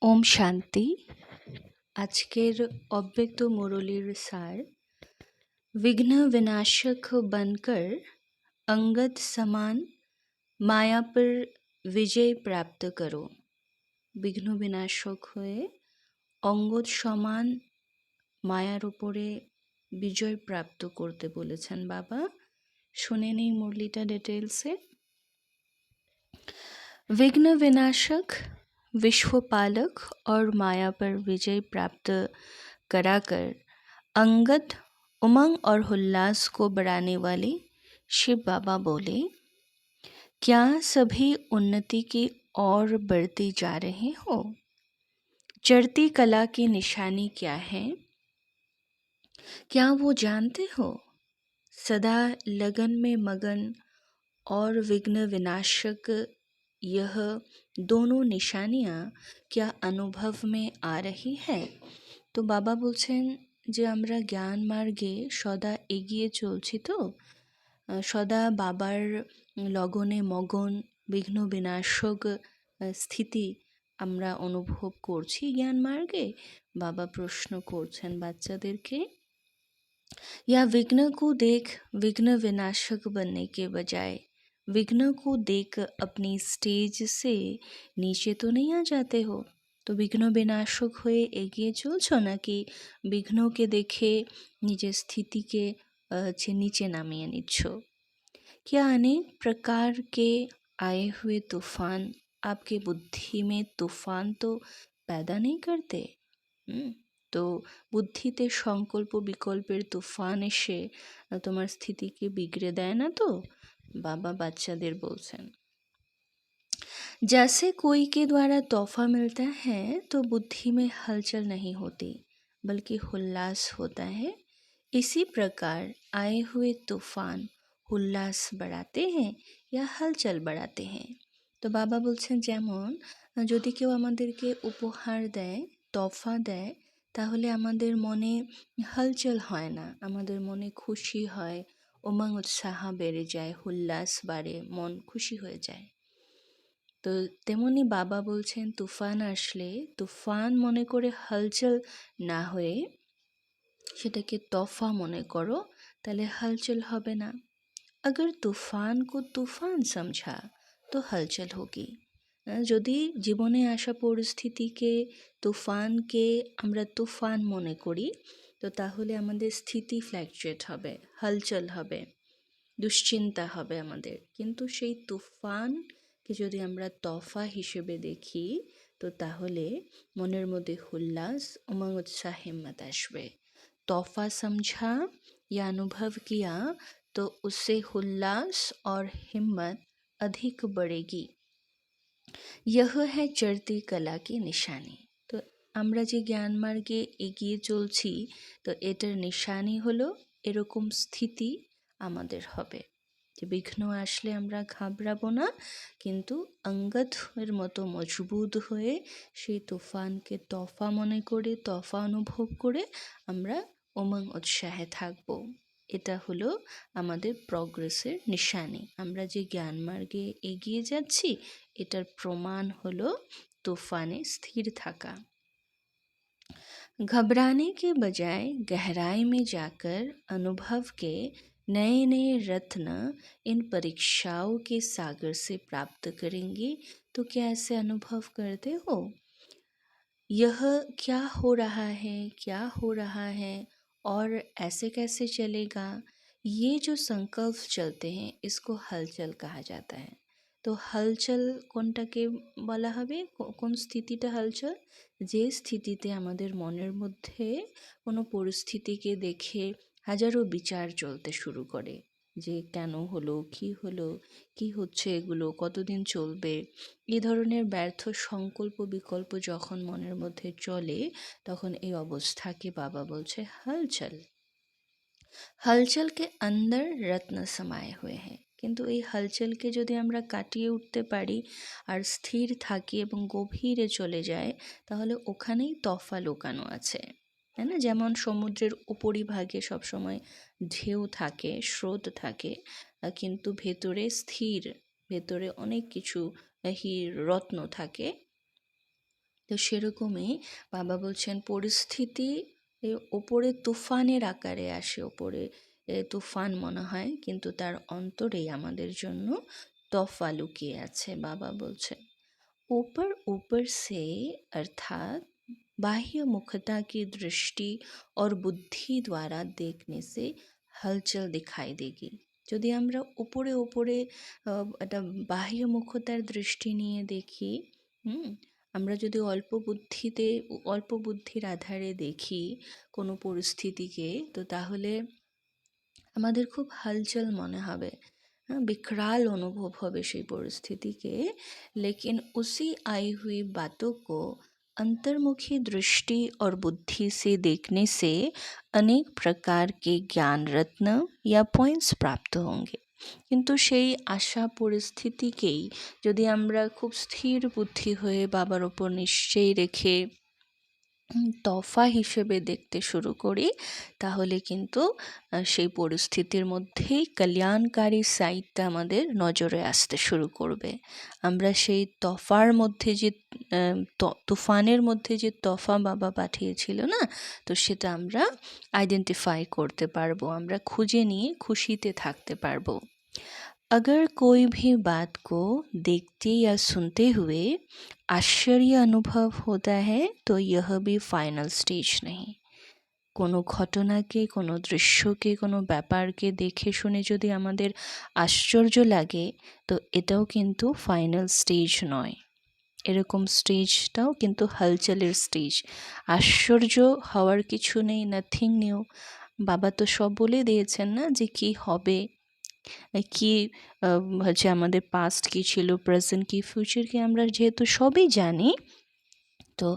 ওম শান্তি। আজকের অব্যক্ত মুরলীর সার, विघ्न विनाशक बनकर अंगद समान माया पर विजय प्राप्त करो। বিঘ্ন বিনাশক হয়ে অঙ্গদ সমান মায়ার উপরে বিজয় প্রাপ্ত করতে বলেছেন বাবা। শুনে নেই মুরলিটা ডিটেলসে। विघ्न विनाशक, विश्वपालक और माया पर विजय प्राप्त कराकर अंगद, उमंग और उल्लास को बढ़ाने वाले शिव बाबा बोले, क्या सभी उन्नति की ओर बढ़ते जा रहे हो? चढ़ती कला की निशानी क्या है? क्या वो जानते हो? सदा लगन में मगन और विघ्न विनाशक, यह दोनों निशानियाँ क्या अनुभव में आ रही है? তো বাবা বলছেন যে আমরা জ্ঞান মার্গে সদা এগিয়ে চলছি, তো সদা বাবার লগনে মগন বিঘ্ন বিনাশক স্থিতি আমরা অনুভব করছি জ্ঞান মার্গে। বাবা প্রশ্ন করছেন বাচ্চাদেরকে, या विघ्न को देख विघ्न विनाशक बनने के बजाय विघ्न को देख अपनी स्टेज से नीचे तो नहीं आ जाते हो? তো বিঘ্ন বিনাশক হয়ে এগিয়ে চলছো নাকি বিঘ্নকে দেখে নিজের স্থিতিকে নিচে নামিয়ে নিচ্ছ? क्या अनेक प्रकार के आए हुए तूफान आपके बुद्धि में तूफान तो पैदा नहीं करते? তো বুদ্ধিতে সংকল্প বিকল্পের তুফান এসে তোমার স্থিতিকে বিগড়ে দেয় না তো? বাবা বাচ্চাদের বলছেন, जैसे कोई के द्वारा तोहफा मिलता है तो बुद्धि में हलचल नहीं होती बल्कि उल्लास होता है, इसी प्रकार आए हुए तूफान उल्लास बढ़ाते हैं या हलचल बढ़ाते हैं। তো বাবা বলছেন যেমন যদি কেউ আমাদেরকে উপহার দেয়, তোহফা দেয়, তাহলে আমাদের মনে হলচল হয় না, আমাদের মনে খুশি হয়, উমঙ্গ উৎসাহ বেড়ে যায়, উল্লাস বাড়ে, মন খুশি হয়ে যায়। তো তেমনি বাবা বলছেন তুফান আসলে তুফান মনে করে হলচল না হয়ে সেটাকে তোহফা মনে করো, তাহলে হলচল হবে না। अगर तूफान को तूफान समझा तो हलचल होगी। যদি জীবনে আসা পরিস্থিতিকে তুফানকে আমরা তুফান মনে করি, তো তাহলে আমাদের স্থিতি ফ্ল্যাকচুয়েট হবে, হলচল হবে, দুশ্চিন্তা হবে আমাদের। কিন্তু সেই তুফানকে যদি আমরা তোহফা হিসেবে দেখি, তো তাহলে মনের মধ্যে উল্লাস, উমঙ্গ উৎসাহ হিম্মত আসবে। तोहफा समझा या अनुभव किया तो उससे उल्लास और हिम्मत अधिक बढ़ेगी। यह है चढ़ती कला की निशानी। তো আমরা যে জ্ঞান মার্গে এগিয়ে চলছি, তো এটার নিশানি হলো এরকম স্থিতি আমাদের হবে যে বিঘ্ন আসলে আমরা ঘাবড়াবো না, কিন্তু অঙ্গদের মতো মজবুত হয়ে সেই তুফানকে তোহফা মনে করে, তোহফা অনুভব করে আমরা উমঙ্গ উৎসাহে থাকব। এটা হলো আমাদের প্রগ্রেসের নিশানি। আমরা যে জ্ঞান মার্গে এগিয়ে যাচ্ছি এটার প্রমাণ হলো तूफाने स्थिर থাকা। घबराने के बजाय गहराई में जाकर अनुभव के नए नए रत्न इन परीक्षाओं के सागर से प्राप्त करेंगे। तो क्या ऐसे अनुभव करते हो? यह क्या हो रहा है, क्या हो रहा है और ऐसे कैसे चलेगा? ये जो संकल्प चलते हैं इसको हलचल कहा जाता है। তো হালচল কোনটাকে বলা হবে, কোন স্থিতিটা হালচল? যে স্থিতিতে আমাদের মনের মধ্যে কোনো পরিস্থিতিকে দেখে হাজারো বিচার চলতে শুরু করে, যে কেন হলো, কি হচ্ছে, এগুলো কতদিন চলবে, এই ধরনের ব্যর্থ সংকল্প বিকল্প যখন মনের মধ্যে চলে, তখন এই অবস্থাকে বাবা বলছে हलचल। हलचल के अंदर रत्न समाये हुए हैं। কিন্তু এই হলচলকে যদি আমরা কাটিয়ে উঠতে পারি আর স্থির থাকি এবং গভীরে চলে যাই, তাহলে ওখানেই তফা লুকানো আছে, তাই না? যেমন সমুদ্রের উপরিভাগে সবসময় ঢেউ থাকে, স্রোত থাকে, কিন্তু ভেতরে স্থির, ভেতরে অনেক কিছু রত্ন থাকে। তো সেরকমই বাবা বলছেন পরিস্থিতি ওপরে তুফানের আকারে আসে, ওপরে তুফান মনে হয়, কিন্তু তার অন্তরেই আমাদের জন্য তফা লুকিয়ে আছে। বাবা বলছেন ऊपर ऊपर से अर्थात बाह्य मुखता की दृष्टि और बुद्धि द्वारा देखने से हलचल दिखाई देगी। যদি আমরা উপরে উপরে একটা বাহ্য মুখতার দৃষ্টি নিয়ে দেখি, আমরা যদি অল্প বুদ্ধির আধারে দেখি কোনো পরিস্থিতিকে, তো তাহলে আমাদের খুব হালচল মনে হবে, विकराल अनुभव হবে সেই परिस्थिति लेकिन उसी आई हुई बातों को अंतर्मुखी दृष्टि और बुद्धि से देखने से अनेक प्रकार के ज्ञान रत्न या पॉइंट्स प्राप्त होंगे। কিন্তু সেই আশা পরিস্থিতিকেই যদি আমরা খুব স্থির বুদ্ধি হয়ে বাবার ওপর নিশ্চয়ই রেখে তফা হিসেবে দেখতে শুরু করি, তাহলে কিন্তু সেই পরিস্থিতির মধ্যেই কল্যাণকারী সাইডটা আমাদের নজরে আসতে শুরু করবে। আমরা সেই তফার মধ্যে যে তুফানের মধ্যে যে তফা বাবা পাঠিয়েছিল না, তো সেটা আমরা আইডেন্টিফাই করতে পারবো, আমরা খুঁজে নিয়ে খুশিতে থাকতে পারবো। अगर कोई भी बात को देखते या सुनते हुए आश्चर्य अनुभव होता है तो यह भी फाइनल स्टेज नहीं। কোনো ঘটনাকে, কোনো দৃশ্যকে, কোনো ব্যাপারকে দেখে শুনে যদি আমাদের আশ্চর্য লাগে, তো এটাও কিন্তু ফাইনাল স্টেজ নয়। এরকম স্টেজটাও কিন্তু হালচালের স্টেজ। আশ্চর্য হওয়ার কিছু নেই, নাথিং নিউ। বাবা তো সব বলে দিয়েছেন না যে কি হবে, কি হচ্ছে আমাদের পাস্ট কি ছিল, প্রেজেন্ট কি, ফিউচার কি, আমরা যেহেতু সবই জানি, তো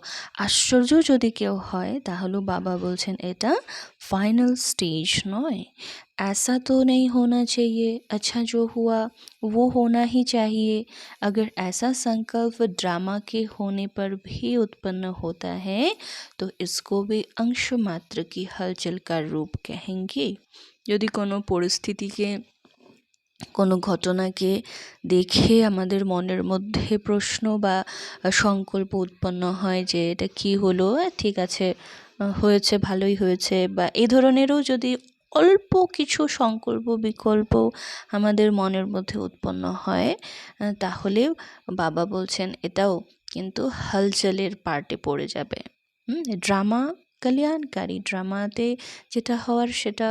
আশ্চর্য যদি কেউ হয় তাহলে বাবা বলছেন এটা फाइनल स्टेज नॉय। ऐसा तो नहीं होना चाहिए, अच्छा जो हुआ वो होना ही चाहिए। अगर ऐसा संकल्प ड्रामा के होने पर भी उत्पन्न होता है तो इसको भी अंश मात्र की हलचल का रूप कहेंगे। यदि कोनो परिस्थिति के কোনো ঘটনাকে দেখে আমাদের মনের মধ্যে প্রশ্ন বা সংকল্প উৎপন্ন হয় যে এটা কি হলো, ঠিক আছে হয়েছে, ভালোই হয়েছে, বা এই ধরনেরও যদি অল্প কিছু সংকল্প বিকল্প আমাদের মনের মধ্যে উৎপন্ন হয়, তাহলে বাবা বলছেন এটাও কিন্তু হালচালের পার্টে পড়ে যাবে। ড্রামা কল্যাণকারী, ড্রামাতে যেটা হওয়ার সেটা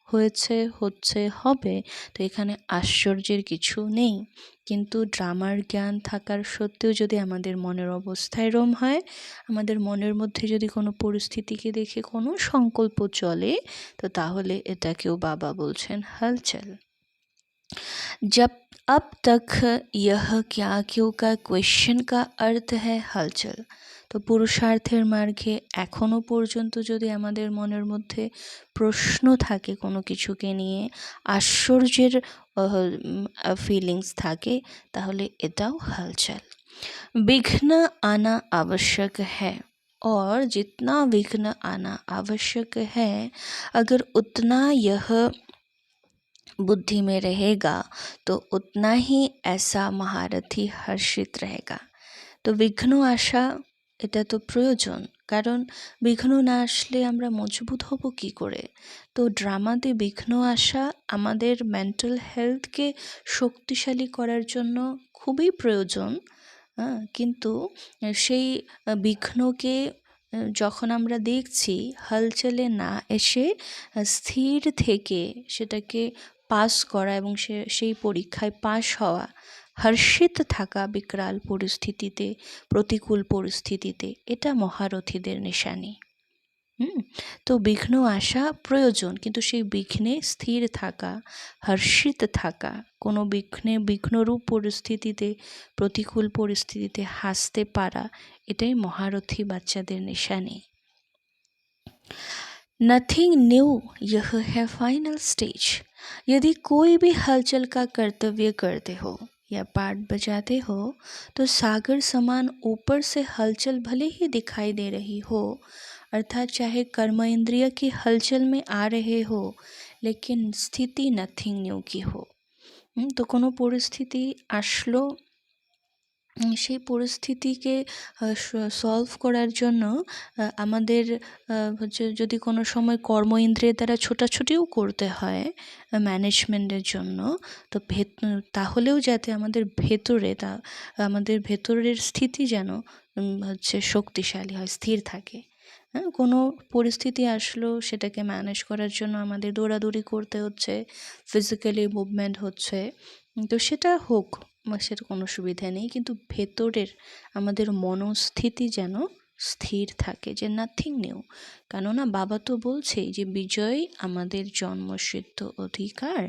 হয়েছে, হচ্ছে, হবে, তো এখানে আশ্চর্যের কিছু নেই। কিন্তু ড্রামার জ্ঞান থাকার সত্ত্বেও যদি আমাদের মনের অবস্থা এরম হয়, আমাদের মনের মধ্যে যদি কোনো পরিস্থিতিকে দেখে কোনো সংকল্প চলে, তো তাহলে এটাকেও বাবা বলছেন হালচাল। जब अब तक यह क्या क्यों का क्वेश्चन का अर्थ है हलचल। তো পুরুষার্থের মার্গে এখনও পর্যন্ত যদি আমাদের মনের মধ্যে প্রশ্ন থাকে কোনো কিছুকে নিয়ে, আশ্চর্যের ফিলিংস থাকে, তাহলে এটাও হালচাল। विघ्न आना आवश्यक है और जितना विघ्न आना आवश्यक है, अगर उतना यह बुद्धि में रहेगा तो उतना ही ऐसा महारथी हर्षित रहेगा। তো বিঘ্ন আসা এটা তো প্রয়োজন, কারণ বিঘ্ন না আসলে আমরা মজবুত হব কি করে। তো ড্রামাতে বিঘ্ন আসা আমাদের মেন্টাল হেলথকে শক্তিশালী করার জন্য খুবই প্রয়োজন। কিন্তু সেই বিঘ্নকে যখন আমরা দেখছি হালচালে না এসে স্থির থেকে সেটাকে পাস করা এবং সেই পরীক্ষায় পাশ হওয়া, হর্ষিত থাকা বিকরাল পরিস্থিতিতে, প্রতিকূল পরিস্থিতিতে, এটা মহারথীদের নিশানি। তো বিঘ্ন আসা প্রয়োজন, কিন্তু সেই বিঘ্নে স্থির থাকা, হর্ষিত থাকা, কোনো বিঘ্নরূপ পরিস্থিতিতে, প্রতিকূল পরিস্থিতিতে হাসতে পারা, এটাই মহারথী বাচ্চাদের নিশানি। नथिंग न्यू, यह है फाइनल स्टेज। यदि कोई भी हलचल का कर्तव्य करते हो या पाठ बजाते हो, तो सागर समान ऊपर से हलचल भले ही दिखाई दे रही हो, अर्थात चाहे कर्म इंद्रिय की हलचल में आ रहे हो, लेकिन स्थिति नथिंग न्यू की हो। तो कोनो परिस्थिति आसलो, সেই পরিস্থিতিকে সলভ করার জন্য আমাদের হচ্ছে যদি কোনো সময় কর্ম ইন্দ্রিয়ের দ্বারা ছোটাছুটিও করতে হয় ম্যানেজমেন্টের জন্য, তো তাহলেও যাতে আমাদের ভেতরে আমাদের ভেতরের স্থিতি যেন হচ্ছে শক্তিশালী হয়, স্থির থাকে। হ্যাঁ, কোনো পরিস্থিতি আসলো সেটাকে ম্যানেজ করার জন্য আমাদের দৌড়াদৌড়ি করতে হচ্ছে, ফিজিক্যালি মুভমেন্ট হচ্ছে, তো সেটা হোক, সেটা কোনো সুবিধা নেই, কিন্তু ভেতরের আমাদের মনস্থিতি যেন স্থির থাকে, যে নাথিং নিউ। কেননা বাবা তো বলছেই যে বিজয় আমাদের জন্মসিদ্ধ অধিকার,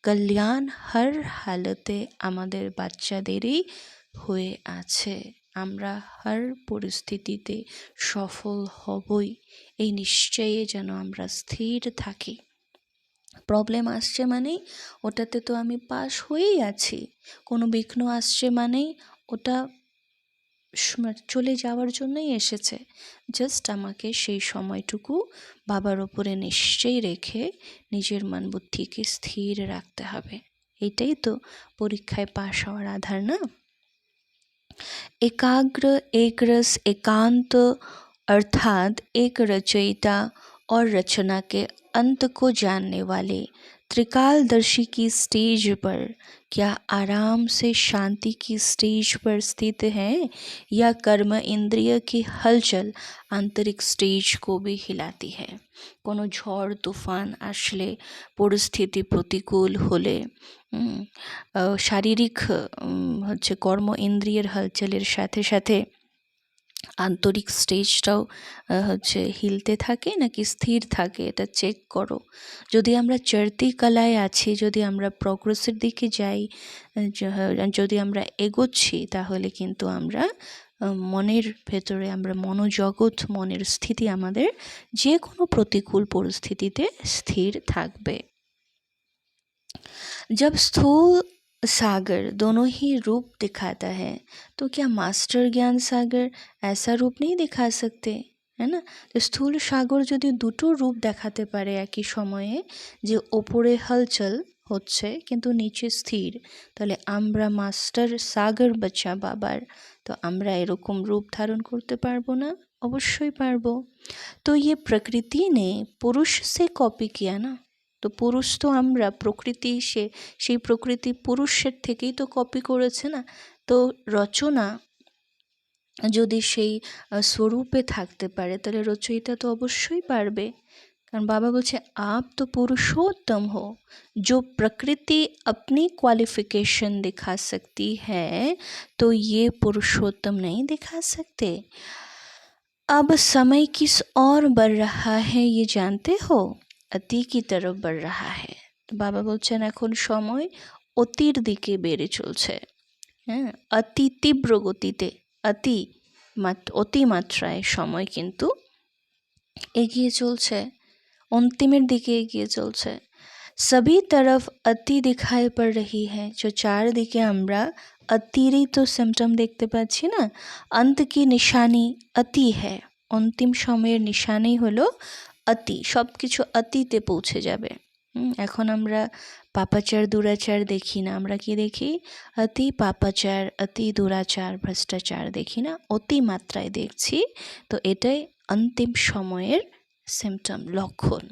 কল্যাণ হর হালতে আমাদের বাচ্চাদেরই হয়ে আছে, আমরা হর পরিস্থিতিতে সফল হবই, এই নিশ্চয়ে যেন আমরা স্থির থাকি। প্রবলেম আসছে মানেই ওটাতে তো আমি পাস হয়েই আছি, কোনো বিঘ্ন আসছে মানেই ওটা চলে যাওয়ার জন্যই এসেছে, জাস্ট আমাকে সেই সময়টুকু বাবার ওপরে নিশ্চয়ই রেখে নিজের মন বুদ্ধিকে স্থির রাখতে হবে। এটাই তো পরীক্ষায় পাশ হওয়ার আধার, না? एकाग्र एक रस एकांत अर्थात एक रचयिता और रचना के अंत को जानने वाले त्रिकालदर्शी की स्टेज पर क्या आराम से शांति की स्टेज पर स्थित हैं, या कर्म इंद्रिय की हलचल आंतरिक स्टेज को भी हिलाती है। कोनो झड़ तूफान आसले, परिस्थिति प्रतिकूल होले, শারীরিক হচ্ছে কর্ম ইন্দ্রিয়ের হালচালের সাথে সাথে আন্তরিক স্টেজটাও হচ্ছে হিলতে থাকে নাকি স্থির থাকে, এটা চেক করো। যদি আমরা চড়তি কলায় আছি, যদি আমরা প্রগ্রেসের দিকে যাই, যদি আমরা এগোচ্ছি, তাহলে কিন্তু আমরা মনের ভেতরে আমরা মনোজগৎ, মনের স্থিতি আমাদের যে কোনো প্রতিকূল পরিস্থিতিতে স্থির থাকবে। जब स्थूल सागर दोनों ही रूप दिखाता है, तो क्या मास्टर ज्ञान सागर ऐसा रूप नहीं दिखा सकते, है ना? तो স্থূল সাগর যদি দুটো রূপ দেখাতে পারে একই সময়ে, যে ওপরে হলচল হচ্ছে কিন্তু নিচে স্থির, তাহলে আমরা মাস্টার সাগর বাচ্চা বাবার, তো আমরা এরকম রূপ ধারণ করতে পারবো না? অবশ্যই পারবো। তো ये प्रकृति ने पुरुष से कॉपी किया ना, তো পুরুষ তো আমরা, প্রকৃতি সেই প্রকৃতি পুরুষের থেকেই তো কপি করেছে না। তো রচনা যদি সেই স্বরূপে থাকতে পারে, তাহলে রচয়িতা তো অবশ্যই পারবে। কারণ বাবা বলছে आप तो पुरुषोत्तम हो, जो प्रकृति अपनी क्वालिफिकेशन दिखा सकती है, तो ये पुरुषोत्तम नहीं दिखा सकते। अब समय किस और बढ़ रहा है ये जानते हो? অতি কি তরফ बढ़ रहा है। বাবা বলছেন এখন সময় অতির দিকে বেড়ে চলছে, হ্যাঁ, অতি তীব্র গতিতে, অতিমাত্রায় সময় কিন্তু এগিয়ে চলছে, অন্তিমের দিকে এগিয়ে চলছে। सभी तरफ अति दिखाई पड़ रही है, जो চারদিকে আমরা অতিরই তো সিমটম দেখতে পাচ্ছি না। अंत की निशानी अति है, অন্তিম সময়ের নিশানি হলো অতি, সব কিছু অতিতে পৌঁছে যাবে। এখন আমরা পাপাচার দুরাচার দেখি না, আমরা কি দেখি? অতি পাপাচার, অতি দুরাচার, ভ্রষ্টাচার দেখি না, অতিমাত্রায় দেখছি। তো এটাই অন্তিম সময়ের সিমটম, লক্ষণ।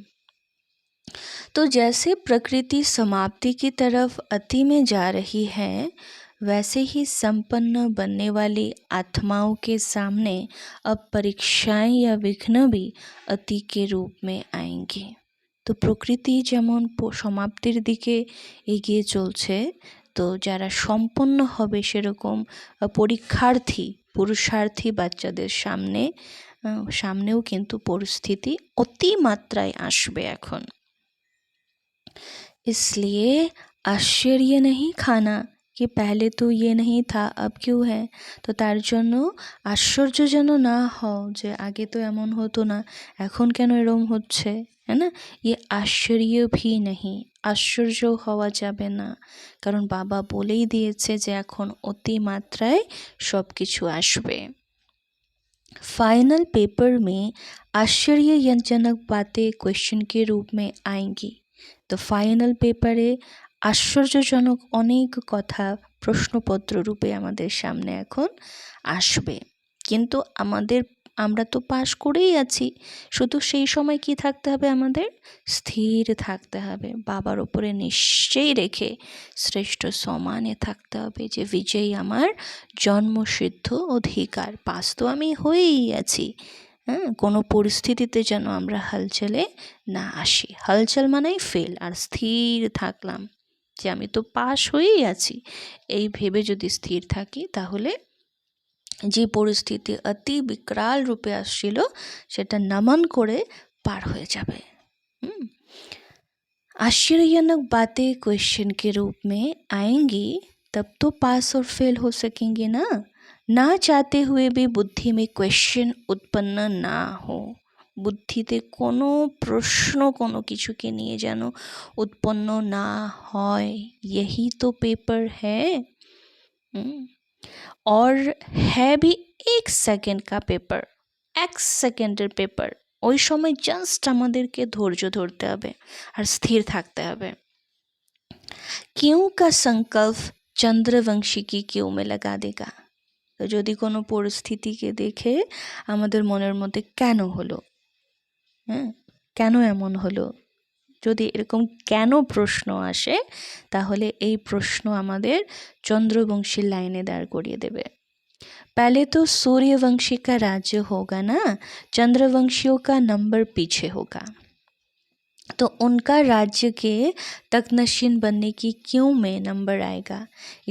तो जैसे प्रकृति समाप्ति की तरफ अति में जा रही है, वैसे ही संपन्न बनने वाली आत्माओं के सामने अब परीक्षाएं या विघ्न भी अति के रूप में आएंगे। তো প্রকৃতি যেমন সমাপ্তির দিকে এগিয়ে চলছে, তো যারা সম্পন্ন হবে সেরকম পরীক্ষার্থী, পুরুষার্থী বাচ্চাদের সামনেও কিন্তু পরিস্থিতি অতিমাত্রায় আসবে এখন। इसलिए आश्चर्य नहीं खाना कि पहले तो ये नहीं था अब क्यों है। তো তার জন্য আশ্চর্য যেন না হও যে আগে তো এমন হতো না, এখন কেন এরম হচ্ছে, है ना? ये आश्चर्य भी नहीं, আশ্চর্য হওয়া যাবে না, কারণ বাবা বলেই দিয়েছে যে এখন অতিমাত্রায় সব কিছু আসবে। फाइनल पेपर में आश्चर्यजनक बातें क्वेश्चन के रूप में आएंगी। तो फाइनल पेपरे আশ্চর্যজনক অনেক কথা প্রশ্নপত্র রূপে আমাদের সামনে এখন আসবে, কিন্তু আমরা তো পাশ করেই আছি। শুধু সেই সময় কি থাকতে হবে, আমাদের স্থির থাকতে হবে, বাবার উপরে নিশ্চয়ই রেখে শ্রেষ্ঠ সম্মানে থাকতে হবে যে বিজয়ী আমার জন্মসিদ্ধ অধিকার, পাস তো আমি হয়েই আছি। হ্যাঁ, কোনো পরিস্থিতিতে যেন আমরা হালচালে না আসি। হালচাল মানেই ফেল, আর স্থির থাকলাম যে আমি তো পাশ হয়েই আছি, এই ভেবে যদি স্থির থাকি তাহলে যে পরিস্থিতি অতি বিকরাল রূপে আসছিল সেটা নমন করে পার হয়ে যাবে। आश्चर्यजनक बातें क्वेश्चन के रूप में आएंगी, तब तो पास और फेल हो सकेंगे ना चाहते हुए भी बुद्धि में क्वेश्चन उत्पन्न ना हो। বুদ্ধিতে কোনো প্রশ্ন কোনো কিছুকে নিয়ে যেন উৎপন্ন না হয়, यही तो पेपर है। और है भी 1 सेकेंड का पेपर, 1 সেকেন্ডের পেপার। ওই সময় জাস্ট আমাদেরকে ধৈর্য ধরতে হবে আর স্থির থাকতে হবে। क्यों का संकल्प चंद्रवंशी की क्यों में लगा देगा। তো যদি কোনো পরিস্থিতিকে দেখে আমাদের মনের মধ্যে কেন হলো, কেন এমন হলো, যদি এরকম কেন প্রশ্ন আসে তাহলে এই প্রশ্ন আমাদের চন্দ্রবংশীর লাইনে দাঁড় করিয়ে দেবে। पहले तो सूर्यवंशी का राज्य होगा ना, चंद्रवंशियों का नंबर पीछे होगा, तो उनका राज्य के तकनशीन बनने की क्यों में नंबर आएगा।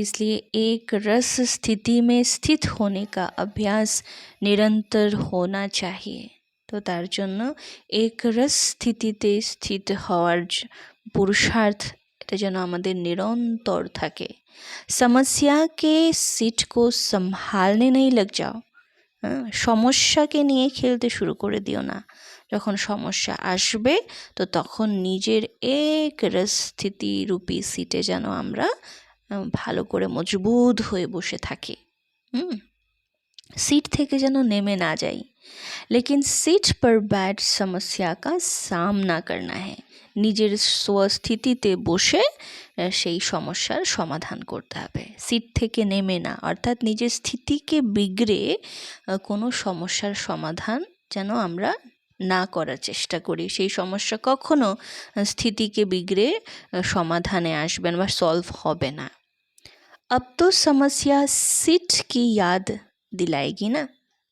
इसलिए एक रस स्थिति में स्थित होने का अभ्यास निरंतर होना चाहिए। तो तार जন্য एक रस স্থিতিতে স্থিত হওয়ার পুরুষার্থ এটা যেন আমাদের নিরন্তর থাকে। समस्या के सीट को संभालने नहीं लग जाओ। সমস্যাকে নিয়ে খেলতে শুরু করে দিও না। যখন সমস্যা আসবে তো তখন নিজের এক স্থিতি রূপী সিটে যেন আমরা ভালো করে মজবুত হয়ে বসে থাকি, सीट থেকে যেন নেমে না যাই। लेकिन सीट पर बैठ समस्या का सामना करना है। নিজের স্বস্থিতিতে বসে সেই সমস্যার সমাধান করতে হবে, সিট থেকে নেমে না, অর্থাৎ নিজের স্থিতিকে বিগড়ে কোনো সমস্যার সমাধান যেন আমরা না করার চেষ্টা করি। সেই সমস্যা কখনো স্থিতিকে বিগড়ে সমাধানে আসবে না বা সলভ হবে না। अब तो समस्या सीट की याद दिलाएगी ना।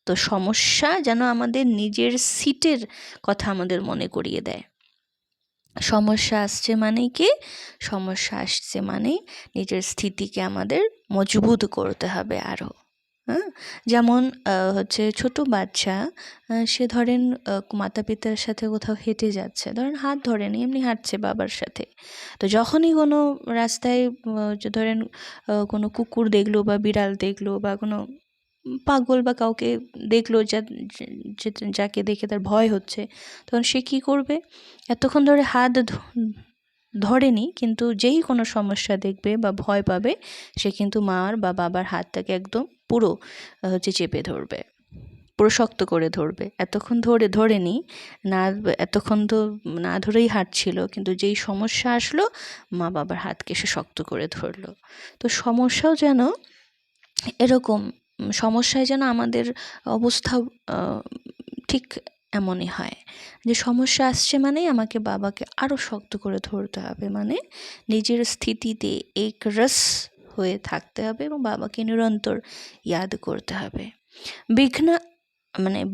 তো সমস্যা যেন আমাদের নিজের সিটের কথা আমাদের মনে করিয়ে দেয়। সমস্যা আসছে মানে কি, সমস্যা আসছে মানে নিজের স্থিতিকে আমাদের মজবুত করতে হবে আরও। যেমন হচ্ছে ছোট বাচ্চা, সে ধরেন মাতা পিতার সাথে কোথাও হেঁটে যাচ্ছে, ধরেন হাত ধরেনি, এমনি হাঁটছে বাবার সাথে। তো যখনই কোনো রাস্তায় ধরেন কোনো কুকুর দেখলো বা বিড়াল দেখলো বা কোনো পাগল বা কাউকে দেখলো যাকে দেখে তার ভয় হচ্ছে, তখন সে কী করবে, এতক্ষণ ধরে হাত ধরেনি, কিন্তু যেই কোনো সমস্যা দেখবে বা ভয় পাবে সে কিন্তু মার বা বাবার হাতটাকে একদম পুরো চেপে ধরবে, পুরো শক্ত করে ধরবে। এতক্ষণ ধরেনি না, এতক্ষণ তো না ধরেই হাঁটছিল, কিন্তু যেই সমস্যা আসলো মা বাবার হাতকে সে শক্ত করে ধরলো। তো সমস্যাও যেন এরকম, সমস্যায় যেন আমাদের অবস্থা ঠিক এমনই হয় যে সমস্যা আসছে মানেই আমাকে বাবাকে আরও শক্ত করে ধরতে হবে, মানে নিজের স্থিতিতে এক রস হয়ে থাকতে হবে এবং বাবাকে নিরন্তর ইয়াদ করতে হবে।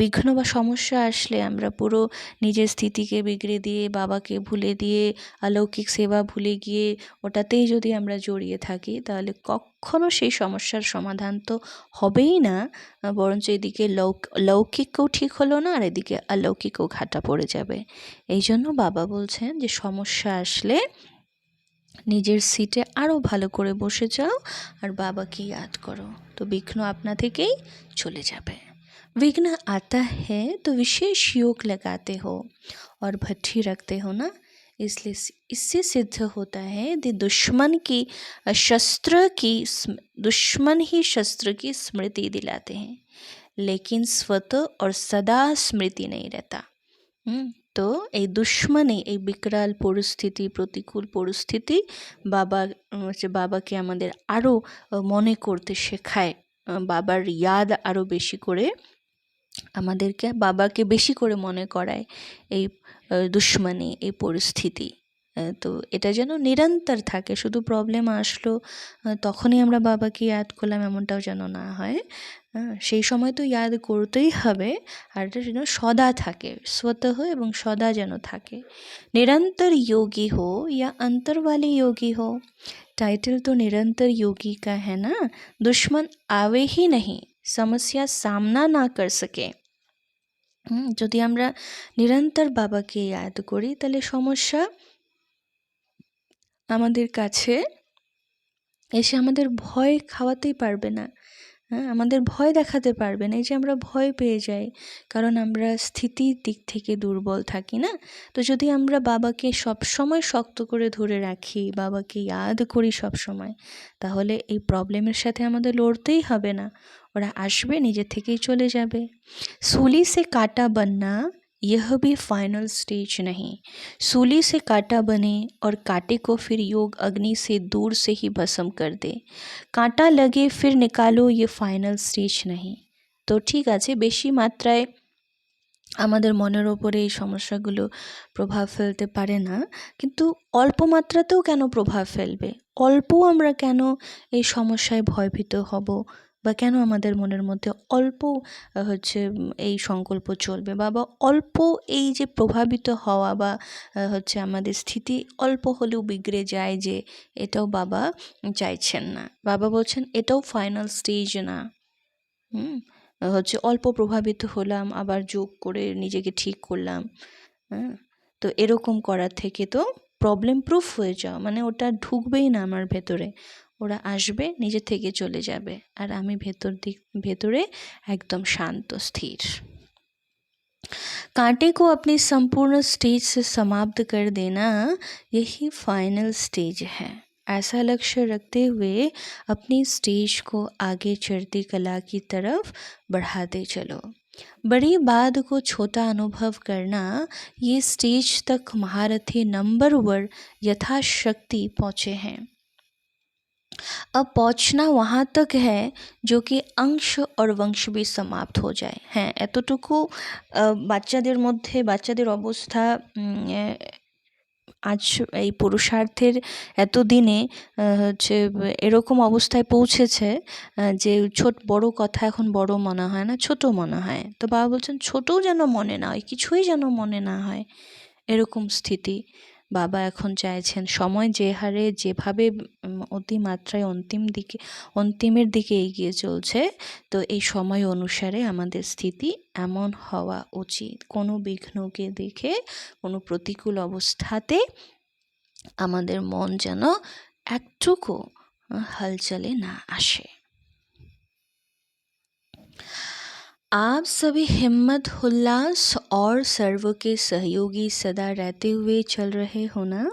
বিঘ্ন বা সমস্যা আসলে আমরা পুরো নিজের স্থিতিকে বিগড়ে দিয়ে বাবাকে ভুলে দিয়ে অলৌকিক সেবা ভুলে গিয়ে ওটাতেই যদি আমরা জড়িয়ে থাকি তাহলে কখনো সেই সমস্যার সমাধান তো হবেই না, বরঞ্চ এদিকে লৌকিকও ঠিক হলো না আর এদিকে অলৌকিকও ঘাটা পড়ে যাবে। এই জন্য বাবা বলছেন যে সমস্যা আসলে নিজের সিটে আরও ভালো করে বসে যাও আর বাবাকে ইয়াদ করো, তো বিঘ্ন আপনা থেকেই চলে যাবে। विघ्न आता है तो विशेष योग लगाते हो और भट्ठी रखते हो ना, इसलिए इससे सिद्ध होता है कि दुश्मन ही शस्त्र की स्मृति दिलाते हैं, लेकिन स्वतः और सदा स्मृति नहीं रहता। তো এই দুশ্মনী, এই বিকরাল পরিস্থিতি, প্রতিকূল পরিস্থিতি বাবাকে আমাদের আরও মনে করতে শেখায়, বাবার ইয়াদ আরও বেশি করে আমাদেরকে বাবাকে বেশি করে মনে করায় এই দুশ্মনী, এই পরিস্থিতি। তো এটা যেন নিরন্তর থাকে, শুধু প্রবলেম আসলো তখনই আমরা বাবাকে ইয়াদ করলাম এমনটাও যেন না হয়। সেই সময় তো ইয়াদ করতেই হবে, আর এটা যেন সদা থাকে, स्वतः এবং সদা যেন থাকে। निरंतर योगी हो या अंतर वाले योगी हो, टाइटल तो निरंतर योगी का है ना। दुश्मन आवे ही नहीं, समस्या सामना ना कर सके। যদি আমরা নিরন্তর বাবাকে ইয়াদ করি তাহলে সমস্যা আমাদের কাছে এসে আমাদের ভয় খাওয়াতেই পারবে না, আমাদের ভয় দেখাতে পারবে না। এই যে আমরা ভয় পেয়ে যাই কারণ আমরা স্থিতির দিক থেকে দুর্বল থাকি না। তো যদি আমরা বাবাকে সবসময় শক্ত করে ধরে রাখি, বাবাকে ইয়াদ করি সব সময়, তাহলে এই প্রবলেমের সাথে আমাদের লড়তেই হবে না, ওরা আসবে নিজে থেকেই চলে যাবে। सूली से कांटा बनना यह भी फाइनल स्टेज नहीं। सूली से कांटा बने और कांटे को फिर योग अग्नि से दूर से ही भस्म कर दे। कांटा लगे फिर निकालो, ये फाइनल स्टेज नहीं। তো ঠিক আছে, বেশি মাত্রায় আমাদের মনের ওপরে এই সমস্যাগুলো প্রভাব ফেলতে পারে না, কিন্তু অল্প মাত্রাতেও কেন প্রভাব ফেলবে? অল্প আমরা কেন এই সমস্যায় ভয়ভীত হব, বা কেন আমাদের মনের মধ্যে অল্প এই সংকল্প চলবে, বা অল্প এই যে প্রভাবিত হওয়া, বা আমাদের স্থিতি অল্প হলেও বিগড়ে যায়, যে এটাও বাবা চাইছেন না। বাবা বলছেন এটাও ফাইনাল স্টেজ না। অল্প প্রভাবিত হলাম, আবার যোগ করে নিজেকে ঠিক করলাম। তো এরকম করার থেকে তো প্রবলেম প্রুফ হয়ে যাওয়া, মানে ওটা ঢুকবেই না আমার ভেতরে, ওরা আসবে নিজে থেকে চলে যাবে, আর আমি ভেতরে একদম শান্ত স্থির। कांटे को अपनी संपूर्ण स्टेज से समाप्त कर देना यही फाइनल स्टेज है। ऐसा लक्ष्य रखते हुए अपनी स्टेज को आगे चढ़ती कला की तरफ बढ़ाते चलो। बड़ी बात को छोटा अनुभव करना, ये स्टेज तक महारथी नंबर 1 यथाशक्ति पहुँचे हैं। अब पहुँचना वहाँ तक है जो कि अंश और वंश भी समाप्त हो যায়। হ্যাঁ, এতটুকু বাচ্চাদের মধ্যে, বাচ্চাদের অবস্থা আজ এই পুরুষার্থের এত দিনে এরকম অবস্থায় পৌঁছেছে যে বড় কথা এখন বড় মনে হয় না, ছোট মনে হয়। তো বাবা বলছেন ছোটও যেন মনে না হয়, কিছুই যেন মনে না হয়, এরকম স্থিতি বাবা এখন চাইছেন। সময় যে হারে যেভাবে অতিমাত্রায় অন্তিমের দিকে এগিয়ে চলছে, তো এই সময় অনুসারে আমাদের স্থিতি এমন হওয়া উচিত, কোনো বিঘ্নকে দেখে, কোনো প্রতিকূল অবস্থাতে আমাদের মন যেন একটুকু हलचले ना আসে। आप सभी हिम्मत, उल्लास और सर्व के सहयोगी सदा रहते हुए चल रहे हो ना।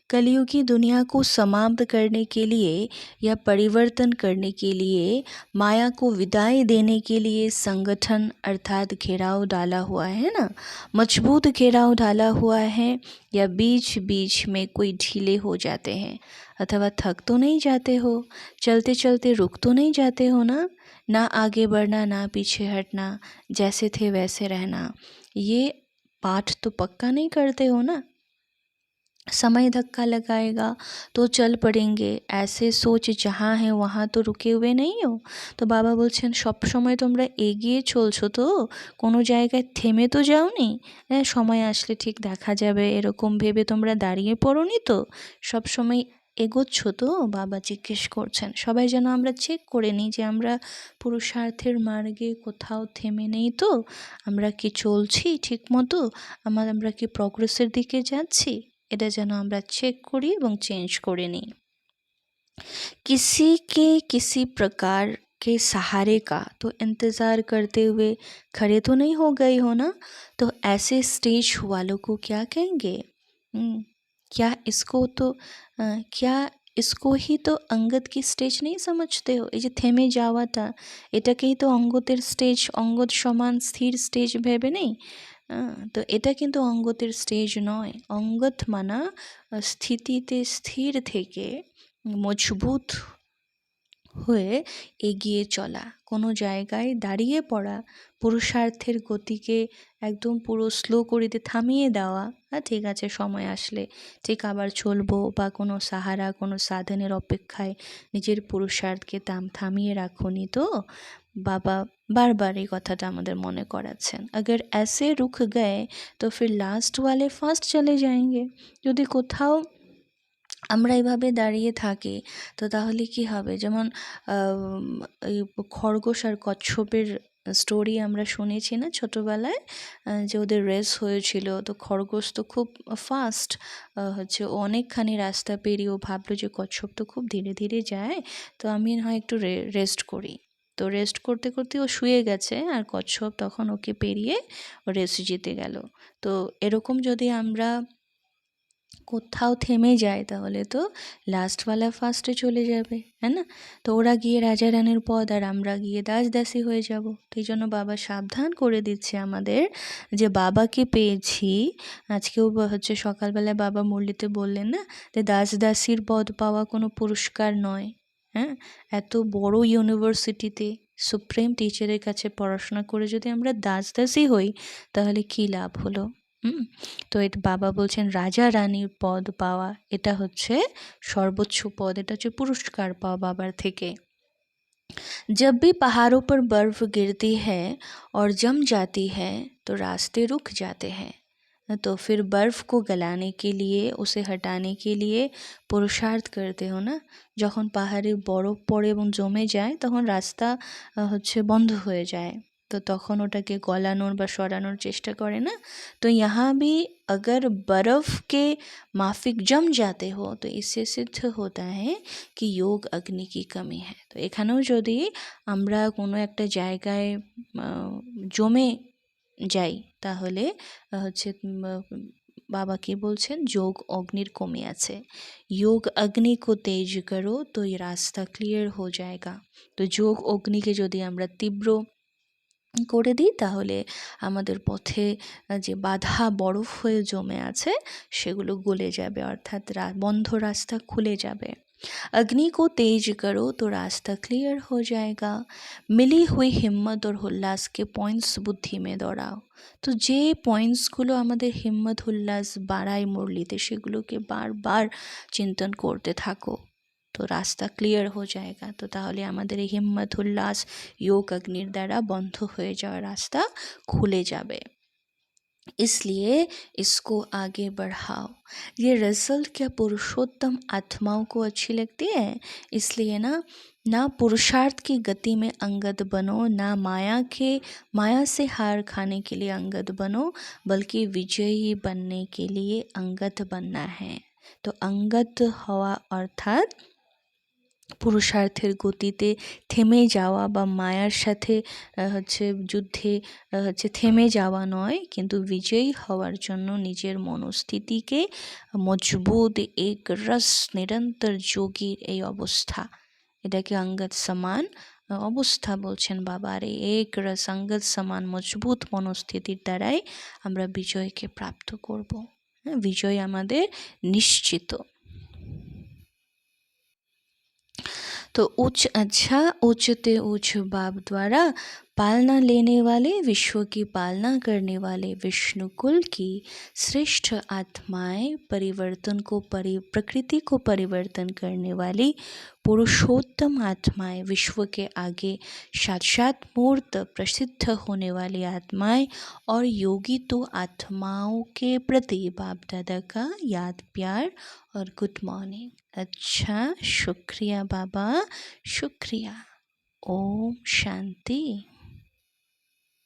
कलयुगी दुनिया को समाप्त करने के लिए या परिवर्तन करने के लिए, माया को विदाई देने के लिए संगठन अर्थात घेराव डाला हुआ है ना, मजबूत घेराव डाला हुआ है, या बीच बीच में कोई ढीले हो जाते हैं, अथवा थक तो नहीं जाते हो, चलते चलते रुक तो नहीं जाते हो ना आगे बढ़ना ना पीछे हटना, जैसे थे वैसे रहना, ये पाठ तो पक्का नहीं करते हो ना। समय धक्का लगाएगा तो चल पड़ेंगे, ऐसे सोच जहाँ है वहाँ तो रुके हुए नहीं हो। तो বাবা বলছেন সব সময় তোমরা এগিয়ে চলছো, তো কোনো জায়গায় থেমে তো যাওনি, সময় আসলে ঠিক দেখা যাবে এরকম ভেবে তোমরা দাঁড়িয়ে পড়োনি তো, সব সময় এগোচ্ছ তো। বাবা জিজ্ঞেস করছেন সবাই যেন আমরা চেক করে নিই যে আমরা পুরুষার্থের মার্গে কোথাও থেমে নেই তো, আমরা কি চলছি ঠিক মতো, আমরা কি প্রগ্রেসের দিকে যাচ্ছি, এটা যেন আমরা চেক করি এবং চেঞ্জ করে নিই। किसी के किसी प्रकार के सहारे का तो इंतज़ार करते हुए खड़े तो नहीं हो गए हो ना। तो ऐसे स्टेज वालों को क्या कहेंगे? क्या इसको ही तो अंगद की स्टेज नहीं समझते हो? এই যে থেমে যাওয়াটা, এটাকেই তো অঙ্গদের স্টেজ, অঙ্গদ সমান স্থির স্টেজ ভেবে নেই। তো এটা কিন্তু অঙ্গতের স্টেজ নয়। অঙ্গত মানা স্থিতিতে স্থির থেকে মজবুত হয়ে এগিয়ে চলা, কোনো জায়গায় দাঁড়িয়ে পড়া, পুরুষার্থের গতিকে একদম পুরো স্লো করে দিয়ে থামিয়ে দেওয়া, ঠিক আছে সময় আসলে ঠিক আবার চলবো, বা কোনো সাহারা কোনো সাধনের অপেক্ষায় নিজের পুরুষার্থকে থামিয়ে রাখুনি তো। বাবা বারবার এই কথাটা আমাদের মনে করাচ্ছেন, अगर ऐसे रुक गए तो फिर लास्ट वाले फास्ट चले जाएंगे। যদি কোথাও আমরা এইভাবে দাঁড়িয়ে থাকি তো তাহলে কি হবে, যেমন এই খরগোশ আর কচ্ছপের স্টোরি আমরা শুনেছি না ছোটোবেলায়, যে ওদের রেস হয়েছিল, তো খরগোশ তো খুব ফাস্ট হচ্ছে অনেকখানি রাস্তা পেরিয়ে ও ভাবলো যে কচ্ছপ তো খুব ধীরে ধীরে যায়, তো আমি হয় একটু রেস্ট করি। তো রেস্ট করতে করতে ও শুয়ে গেছে আর কচ্ছপ তখন ওকে পেরিয়ে রেস জিতে গেল। তো এরকম যদি আমরা কোথাও থেমে যায় তাহলে তো লাস্টওয়ালা ফার্স্টে চলে যাবে, হ্যাঁ না? তো ওরা গিয়ে রাজা রানীর পদ আর আমরা গিয়ে দাস দাসী হয়ে যাব। তো এই জন্য বাবা সাবধান করে দিচ্ছে আমাদের যে বাবাকে পেয়েছি। আজকেও হচ্ছে সকালবেলায় বাবা মুরলিতে বললেন না যে দাস দাসীর পদ পাওয়া কোনো পুরস্কার নয়। হ্যাঁ, এত বড় ইউনিভার্সিটিতে সুপ্রিম টিচারের কাছে পড়াশোনা করে যদি আমরা দাস দাসী হই তাহলে কী লাভ হলো? তো এটা বাবা বলছেন রাজা রানীর পদ পাওয়া এটা হচ্ছে সর্বোচ্চ পদ, এটা হচ্ছে পুরস্কার পাওয়া বাবার থেকে। जब भी पहाड़ों पर बर्फ गिरती है और जम जाती है तो रास्ते रुक जाते हैं। तो फिर बर्फ़ को गलाने के लिए उसे हटाने के लिए পুরুষার্থ করতে हो না। যখন পাহাড়ে বরফ পড়ে এবং জমে যায় তখন রাস্তা হচ্ছে বন্ধ হয়ে যায়, তো তখন ওটাকে গলানোর বা সরানোর চেষ্টা করে না। तो यहाँ भी अगर बर्फ़ के माफिक जम जाते हो तो इससे सिद्ध होता है कि योग अग्नि की कमी है। তো এখানেও যদি আমরা কোনো একটা জায়গায় জমে যাই তাহলে হচ্ছে বাবা কি বলছেন, যোগ অগ্নির কমে আছে। योग अग्नि को तेज करो तो ये रास्ता क्लियर हो जाएगा। তো যোগ অগ্নিকে যদি আমরা তীব্র করে দিই তাহলে আমাদের পথে যে বাধা বরফ হয়ে জমে আছে সেগুলো গলে যাবে, অর্থাৎ বন্ধ রাস্তা খুলে যাবে। अग्नि को तेज करो तो रास्ता क्लियर हो जाएगा। मिली हुई हिम्मत और उल्लास के पॉइंट्स बुद्धि में दौड़ाओ। তো যে পয়েন্টসগুলো আমাদের হিম্মত উল্লাস বাড়ায় মুরলিতে সেগুলোকে বারবার চিন্তন করতে থাকো, তো রাস্তা ক্লিয়ার হয়ে যায়গা। তো তাহলে আমাদের এই হিম্মত উল্লাস যোগ অগ্নির দ্বারা বন্ধ হয়ে যাওয়া রাস্তা খুলে যাবে। इसलिए इसको आगे बढ़ाओ। ये रिजल्ट क्या पुरुषोत्तम आत्माओं को अच्छी लगती है? इसलिए ना पुरुषार्थ की गति में अंगद बनो, ना माया से हार खाने के लिए अंगद बनो, बल्कि विजयी बनने के लिए अंगद बनना है। तो अंगद हवा अर्थात পুরুষার্থের গতিতে থেমে যাওয়া বা মায়ার সাথে হচ্ছে যুদ্ধে হচ্ছে থেমে যাওয়া নয়, কিন্তু বিজয়ী হওয়ার জন্য নিজের মনস্থিতিকে মজবুত এক রস নিরন্তর যোগীর এই অবস্থা, এটাকে অঙ্গদ সমান অবস্থা বলছেন বাবা। আর এক রস অঙ্গদ সমান মজবুত মনস্থিতির দ্বারাই আমরা বিজয়কে প্রাপ্ত করব। বিজয় আমাদের নিশ্চিত। तो उच्च अच्छा उच्चते उच्च बाप द्वारा पालना लेने वाले विश्व की पालना करने वाले विष्णुकुल की श्रेष्ठ आत्माएं परिवर्तन को प्रकृति को परिवर्तन करने वाली पुरुषोत्तम आत्माएं, विश्व के आगे साक्षात मूर्त प्रसिद्ध होने वाली आत्माएं और योगी तो आत्माओं के प्रति बाप दादा का याद प्यार और गुड मॉर्निंग। अच्छा, शुक्रिया बाबा, शुक्रिया। ओम शांति।